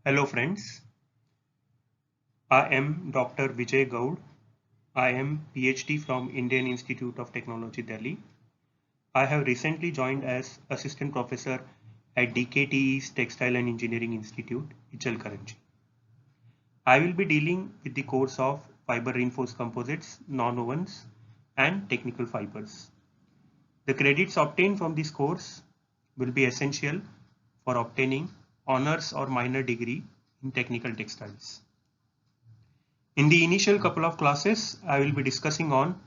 Hello friends, I am Dr. Vijay Gaud. I am PhD from Indian Institute of Technology, Delhi. I have recently joined as Assistant Professor at DKTE's Textile and Engineering Institute, Ichalkaranji. I will be dealing with the course of fiber reinforced composites, nonwovens, and technical fibers. The credits obtained from this course will be essential for obtaining honors or minor degree in technical textiles. In the initial couple of classes, I will be discussing on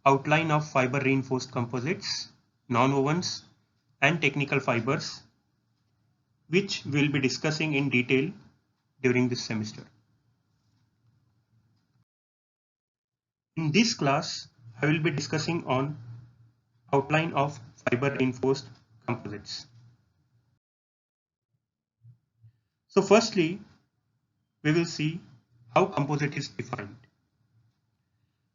outline of fiber reinforced composites, nonwovens, and technical fibers, which we'll be discussing in detail during this semester. In this class, I will be discussing on outline of fiber reinforced composites. So firstly, we will see how composite is defined.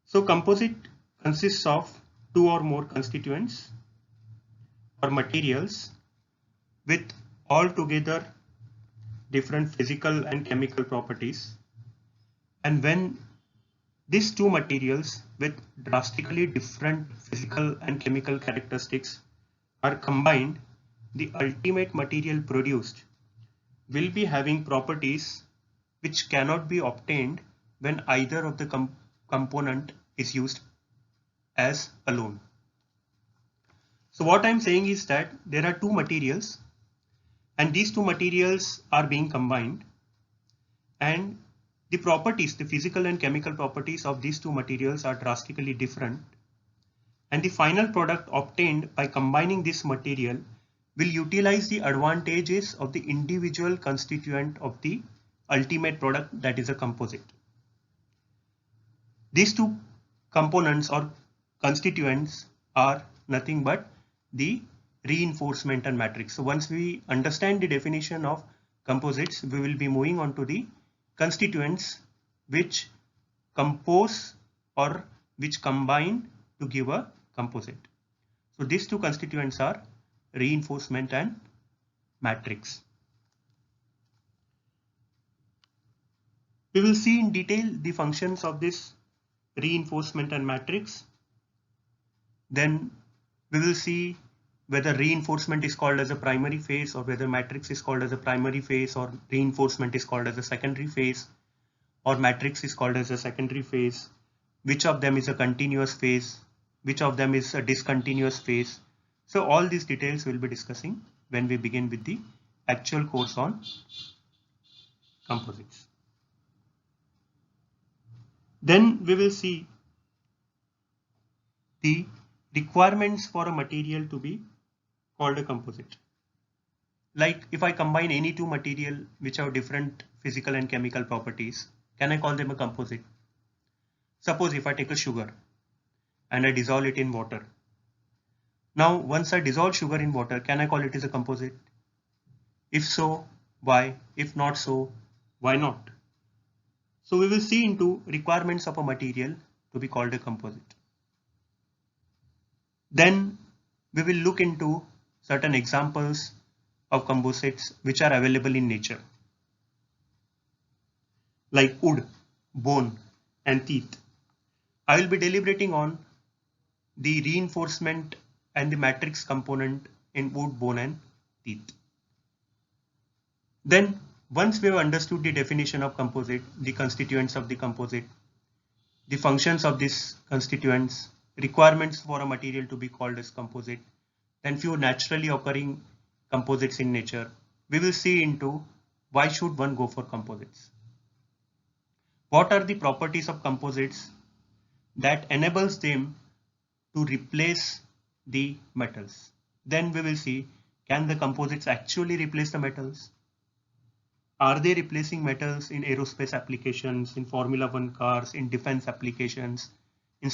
So composite consists of two or more constituents or materials with altogether different physical and chemical properties, and when these two materials with drastically different physical and chemical characteristics are combined, the ultimate material produced will be having properties which cannot be obtained when either of the component is used as alone. So what I'm saying is that there are two materials and these two materials are being combined, and the properties, the physical and chemical properties of these two materials are drastically different, and the final product obtained by combining this material will utilize the advantages of the individual constituent of the ultimate product, that is a composite. These two components or constituents are nothing but the reinforcement and matrix. So once we understand the definition of composites, we will be moving on to the constituents which compose or which combine to give a composite. So these two constituents are reinforcement and matrix. We will see in detail the functions of this reinforcement and matrix. Then we will see whether reinforcement is called as a primary phase or whether matrix is called as a primary phase, or reinforcement is called as a secondary phase, or matrix is called as a secondary phase, which of them is a continuous phase, which of them is a discontinuous phase. So all these details we'll be discussing when we begin with the actual course on composites. Then we will see the requirements for a material to be called a composite. Like if I combine any two material which have different physical and chemical properties, can I call them a composite? Suppose if I take a sugar and I dissolve it in water. Now once I dissolve sugar in water, can I call it as a composite? If so, why? If not so, why not? So we will see into requirements of a material to be called a composite. Then we will look into certain examples of composites which are available in nature, like wood, bone, and teeth. I will be deliberating on the reinforcement and the matrix component in wood, bone, and teeth. Then once we have understood the definition of composite, the constituents of the composite, the functions of these constituents, requirements for a material to be called as composite, then few naturally occurring composites in nature, we will see into why should one go for composites. What are the properties of composites that enables them to replace the metals? Then we will see, can the composites actually replace the metals? Are they replacing metals in aerospace applications, in Formula One cars, in defense applications, in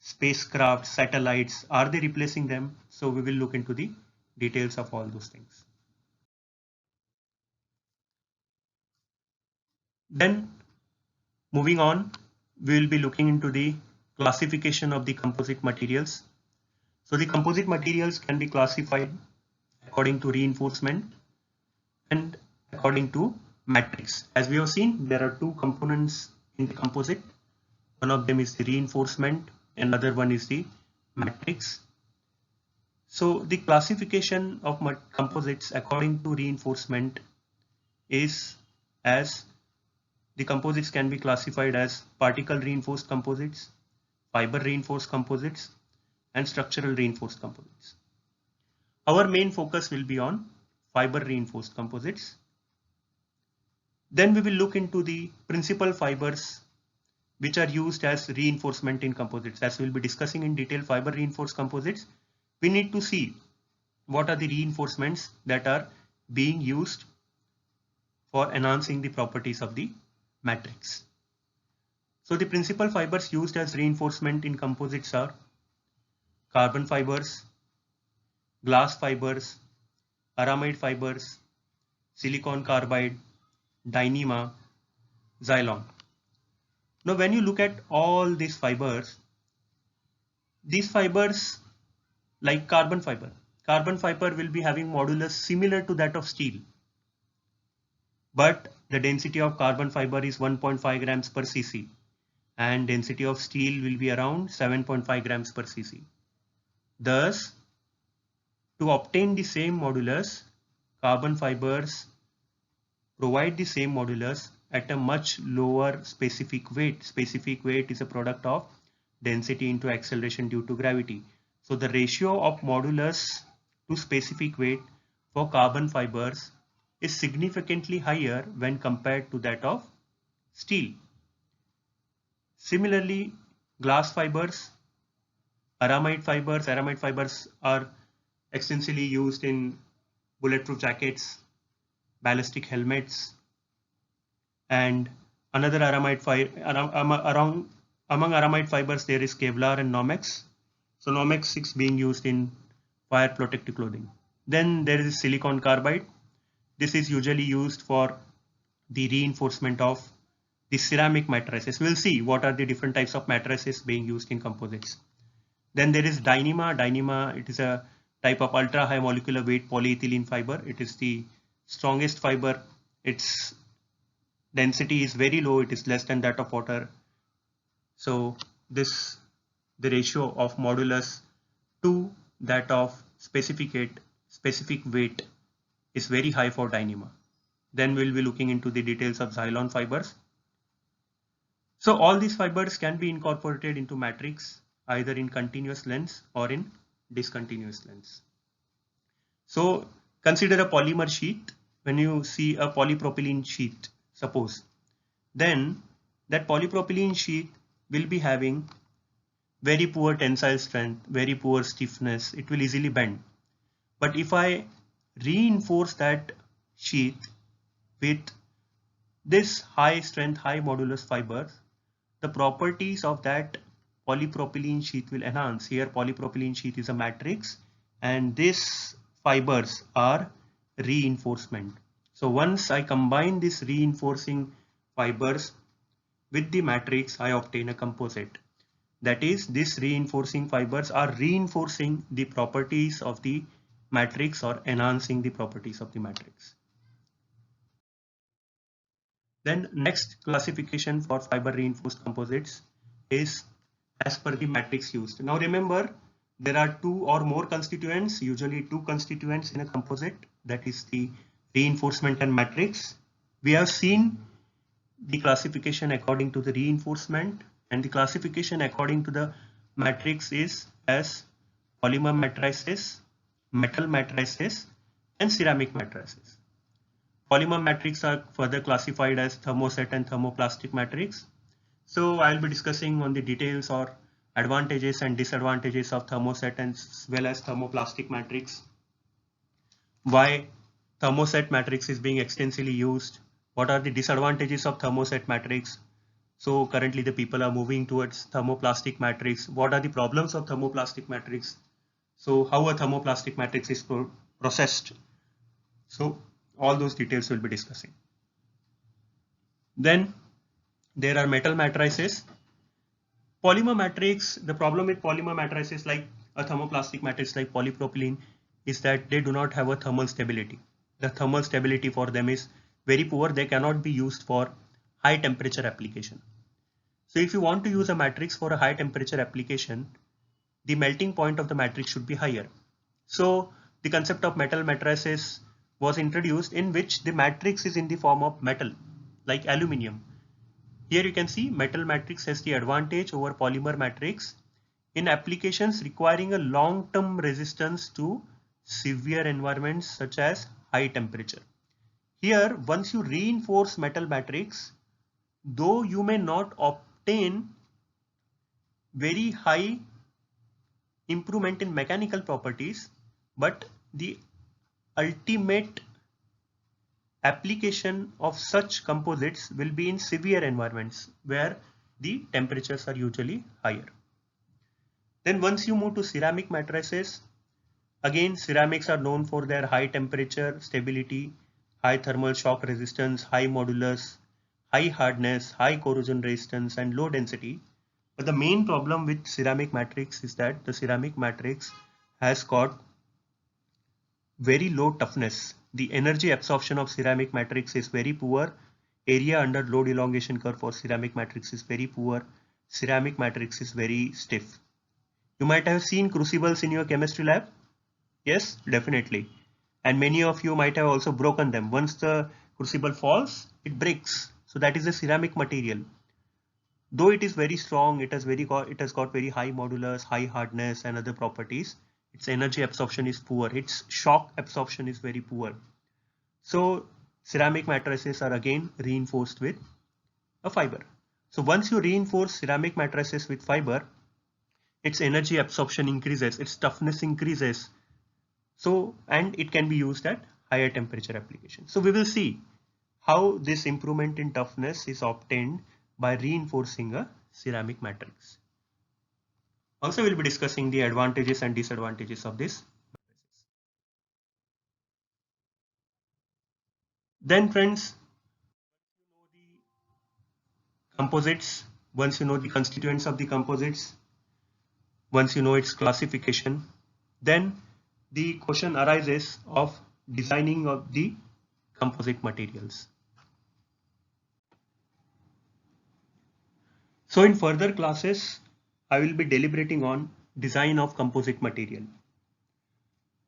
spacecraft, satellites? Are they replacing them? So we will look into the details of all those things. Then moving on, we will be looking into the classification of the composite materials. So the composite materials can be classified according to reinforcement and according to matrix. As we have seen, there are two components in the composite. One of them is the reinforcement, another one is the matrix. So the classification of composites according to reinforcement is as the composites can be classified as particle reinforced composites, fiber reinforced composites, and structural reinforced composites. Our main focus will be on fiber reinforced composites. Then we will look into the principal fibers which are used as reinforcement in composites. As we will be discussing in detail fiber reinforced composites, we need to see what are the reinforcements that are being used for enhancing the properties of the matrix. So the principal fibers used as reinforcement in composites are carbon fibers, glass fibers, aramide fibers, silicon carbide, Dyneema, Zylon. Now when you look at all these fibers like carbon fiber will be having modulus similar to that of steel, but the density of carbon fiber is 1.5 grams per cc and density of steel will be around 7.5 grams per cc. Thus, to obtain the same modulus, carbon fibers provide the same modulus at a much lower specific weight. Specific weight is a product of density into acceleration due to gravity. So the ratio of modulus to specific weight for carbon fibers is significantly higher when compared to that of steel. Similarly, glass fibers, aramide fibers are extensively used in bulletproof jackets, ballistic helmets, and another aramide among aramide fibers there is Kevlar and Nomex. So Nomex is being used in fire protective clothing. Then there is silicon carbide. This is usually used for the reinforcement of the ceramic matrices. We'll see what are the different types of matrices being used in composites. Then there is Dyneema. Dyneema, it is a type of ultra high molecular weight polyethylene fiber. It is the strongest fiber. Its density is very low. It is less than that of water. So the ratio of modulus to that of specific weight is very high for Dyneema. Then we'll be looking into the details of Zylon fibers. So all these fibers can be incorporated into matrix either in continuous lengths or in discontinuous lengths. So consider a polymer sheet. When you see a polypropylene sheet, suppose, then that polypropylene sheet will be having very poor tensile strength, very poor stiffness. It will easily bend. But if I reinforce that sheet with this high strength, high modulus fibers, the properties of that polypropylene sheet will enhance. Here polypropylene sheet is a matrix and these fibers are reinforcement. So once I combine these reinforcing fibers with the matrix, I obtain a composite. That is, these reinforcing fibers are reinforcing the properties of the matrix or enhancing the properties of the matrix. Then next classification for fiber reinforced composites is as per the matrix used. Now remember, there are two or more constituents, usually two constituents in a composite, that is the reinforcement and matrix. We have seen the classification according to the reinforcement, and the classification according to the matrix is as polymer matrices, metal matrices, and ceramic matrices. Polymer matrices are further classified as thermoset and thermoplastic matrix. So I'll be discussing on the details or advantages and disadvantages of thermoset as well as thermoplastic matrix. Why thermoset matrix is being extensively used. What are the disadvantages of thermoset matrix? So currently the people are moving towards thermoplastic matrix. What are the problems of thermoplastic matrix? So how a thermoplastic matrix is processed. So all those details we'll be discussing. Then there are metal matrices. Polymer matrix, the problem with polymer matrices like a thermoplastic matrix like polypropylene is that they do not have a thermal stability. The thermal stability for them is very poor, they cannot be used for high temperature application. So if you want to use a matrix for a high temperature application, the melting point of the matrix should be higher. So the concept of metal matrices was introduced, in which the matrix is in the form of metal, like aluminium. Here you can see metal matrix has the advantage over polymer matrix in applications requiring a long-term resistance to severe environments such as high temperature. Here, once you reinforce metal matrix, though you may not obtain very high improvement in mechanical properties, but the ultimate application of such composites will be in severe environments where the temperatures are usually higher. Then once you move to ceramic matrices, again ceramics are known for their high temperature stability, high thermal shock resistance, high modulus, high hardness, high corrosion resistance, and low density. But the main problem with ceramic matrix is that the ceramic matrix has got very low toughness. The energy absorption of ceramic matrix is very poor. Area under load elongation curve for ceramic matrix is very poor. Ceramic matrix is very stiff. You might have seen crucibles in your chemistry lab. Yes, definitely. And many of you might have also broken them. Once the crucible falls, it breaks. So that is a ceramic material. Though it is very strong, it has got very high modulus, high hardness, and other properties. Its energy absorption is poor. Its shock absorption is very poor. So ceramic matrices are again reinforced with a fiber. So once you reinforce ceramic matrices with fiber, its energy absorption increases, its toughness increases. So, and it can be used at higher temperature application. So we will see how this improvement in toughness is obtained by reinforcing a ceramic matrix. Also, we'll be discussing the advantages and disadvantages of this. Then friends, composites, once you know the constituents of the composites, once you know its classification, then the question arises of designing of the composite materials. So in further classes, I will be deliberating on design of composite material.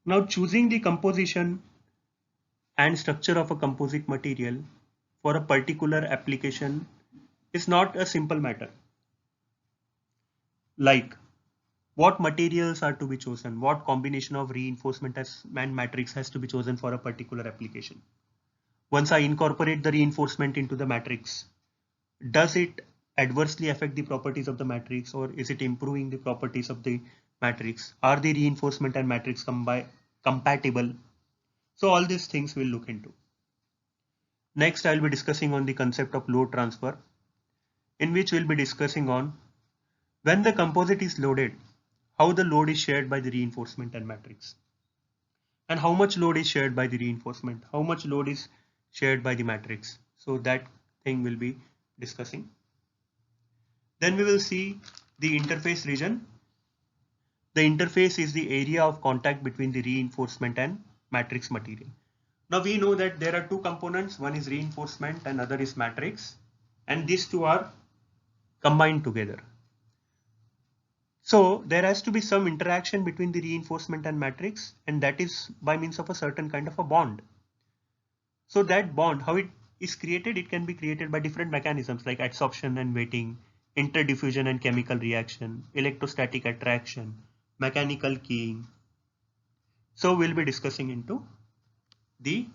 Now choosing the composition and structure of a composite material for a particular application is not a simple matter. Like what materials are to be chosen, what combination of reinforcement and matrix has to be chosen for a particular application. Once I incorporate the reinforcement into the matrix, does it adversely affect the properties of the matrix, or is it improving the properties of the matrix? Are the reinforcement and matrix compatible? So all these things we'll look into. Next, I'll be discussing on the concept of load transfer, in which we'll be discussing on when the composite is loaded, how the load is shared by the reinforcement and matrix, and how much load is shared by the reinforcement, how much load is shared by the matrix. So that thing we'll be discussing. Then we will see the interface region. The interface is the area of contact between the reinforcement and matrix material. Now we know that there are two components, one is reinforcement and other is matrix, and these two are combined together. So there has to be some interaction between the reinforcement and matrix, and that is by means of a certain kind of a bond. So that bond, how it is created, it can be created by different mechanisms like adsorption and weighting, interdiffusion and chemical reaction, electrostatic attraction, mechanical keying. So we'll be discussing into the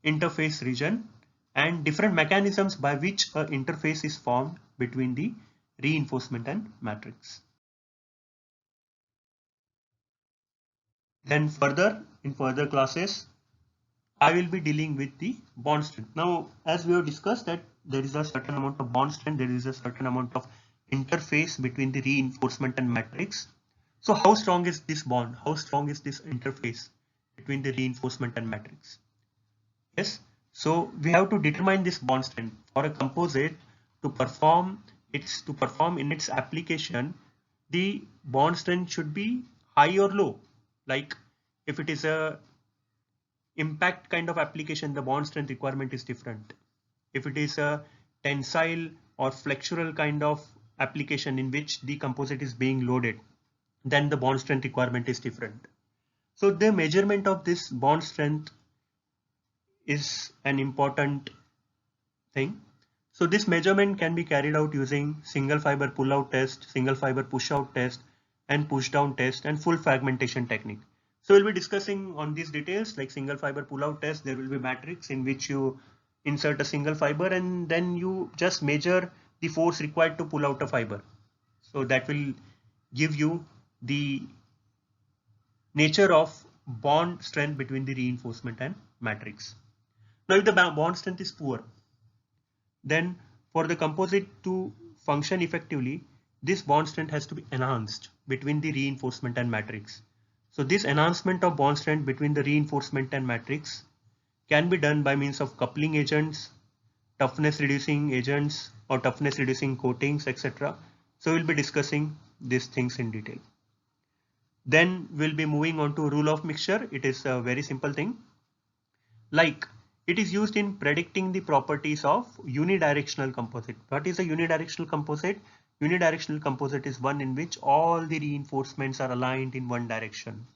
interface region and different mechanisms by which an interface is formed between the reinforcement and matrix. Then further, in further classes, I will be dealing with the bond strength. Now, as we have discussed that there is a certain amount of bond strength, there is a certain amount of interface between the reinforcement and matrix. So how strong is this bond? How strong is this interface between the reinforcement and matrix? Yes, so we have to determine this bond strength for a composite to perform in its application. The bond strength should be high or low. Like if it is a impact kind of application, the bond strength requirement is different. If it is a tensile or flexural kind of application in which the composite is being loaded, then the bond strength requirement is different. So the measurement of this bond strength is an important thing. So this measurement can be carried out using single fiber pull out test, single fiber push out test, and push down test, and full fragmentation technique. So we'll be discussing on these details, like single fiber pull out test. There will be matrix in which you insert a single fiber and then you just measure the force required to pull out a fiber. So that will give you the nature of bond strength between the reinforcement and matrix. Now if the bond strength is poor, then for the composite to function effectively, this bond strength has to be enhanced between the reinforcement and matrix. So this enhancement of bond strength between the reinforcement and matrix can be done by means of coupling agents, toughness reducing agents, or toughness reducing coatings, etc. So we'll be discussing these things in detail. Then we'll be moving on to rule of mixture. It is a very simple thing. Like, it is used in predicting the properties of unidirectional composite. What is a unidirectional composite? Unidirectional composite is one in which all the reinforcements are aligned in one direction.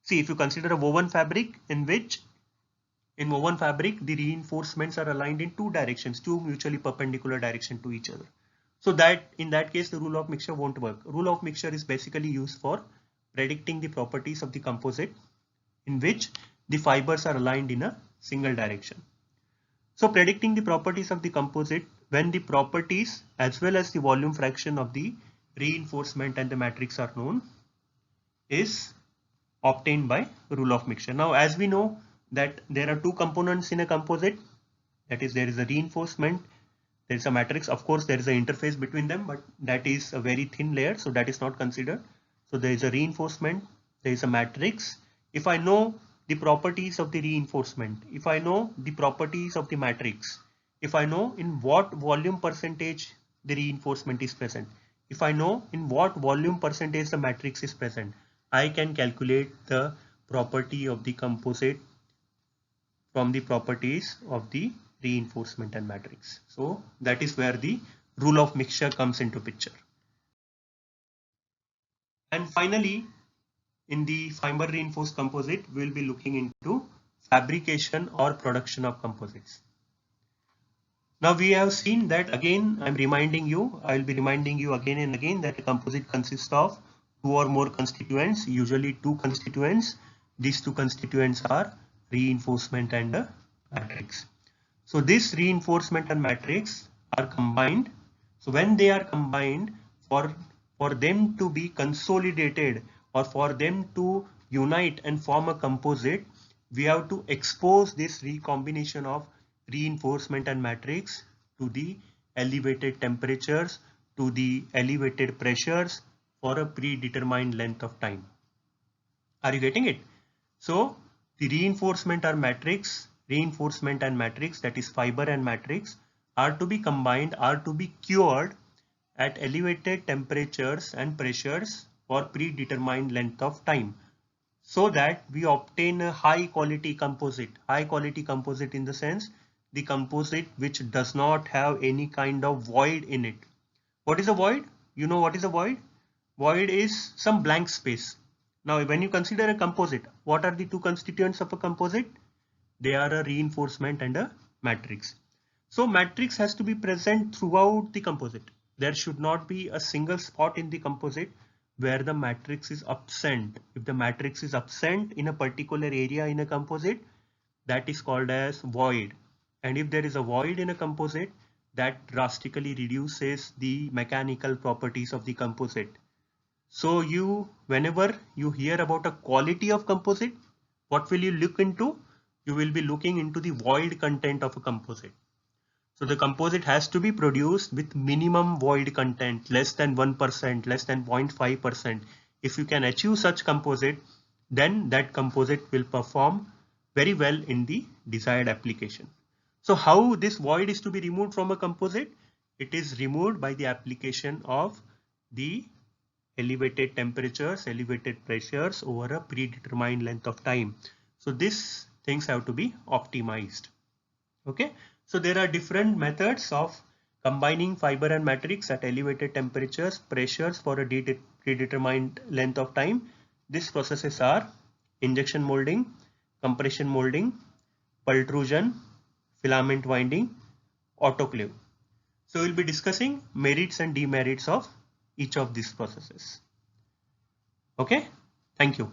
See, if you consider a woven fabric, in which in woven fabric the reinforcements are aligned in two directions, two mutually perpendicular directions to each other. So that in that case the rule of mixture won't work. Rule of mixture is basically used for predicting the properties of the composite in which the fibers are aligned in a single direction. So predicting the properties of the composite when the properties as well as the volume fraction of the reinforcement and the matrix are known is obtained by rule of mixture. Now as we know that there are two components in a composite, that is there is a reinforcement, there is a matrix. Of course there is an interface between them, but that is a very thin layer, so that is not considered. So there is a reinforcement, there is a matrix. If I know the properties of the reinforcement, if I know the properties of the matrix, if I know in what volume percentage the reinforcement is present, if I know in what volume percentage the matrix is present, I can calculate the property of the composite from the properties of the reinforcement and matrix. So that is where the rule of mixture comes into picture. And finally, in the fiber reinforced composite, we will be looking into fabrication or production of composites. Now we have seen that, again I will be reminding you again and again that a composite consists of two or more constituents, usually two constituents. These two constituents are reinforcement and a matrix. So this reinforcement and matrix are combined. So when they are combined, for them to be consolidated or for them to unite and form a composite, we have to expose this recombination of reinforcement and matrix to the elevated temperatures, to the elevated pressures for a predetermined length of time. Are you getting it? So the reinforcement and matrix, that is fiber and matrix, are to be combined, are to be cured at elevated temperatures and pressures for predetermined length of time, so that we obtain a high quality composite. High quality composite in the sense the composite which does not have any kind of void in it. What is a void? You know what is a void? Void is some blank space. Now when you consider a composite, what are the two constituents of a composite? They are a reinforcement and a matrix. So matrix has to be present throughout the composite. There should not be a single spot in the composite where the matrix is absent. If the matrix is absent in a particular area in a composite, that is called as void. And if there is a void in a composite, that drastically reduces the mechanical properties of the composite. So whenever you hear about a quality of composite, what will you look into? You will be looking into the void content of a composite. So the composite has to be produced with minimum void content, less than 1%, less than 0.5%. If you can achieve such composite, then that composite will perform very well in the desired application. So how this void is to be removed from a composite? It is removed by the application of the elevated temperatures, elevated pressures over a predetermined length of time. So this things have to be optimized. Okay, so there are different methods of combining fiber and matrix at elevated temperatures, pressures for a predetermined length of time. These processes are injection molding, compression molding, pultrusion, filament winding, autoclave. So we'll be discussing merits and demerits of each of these processes. Okay, thank you.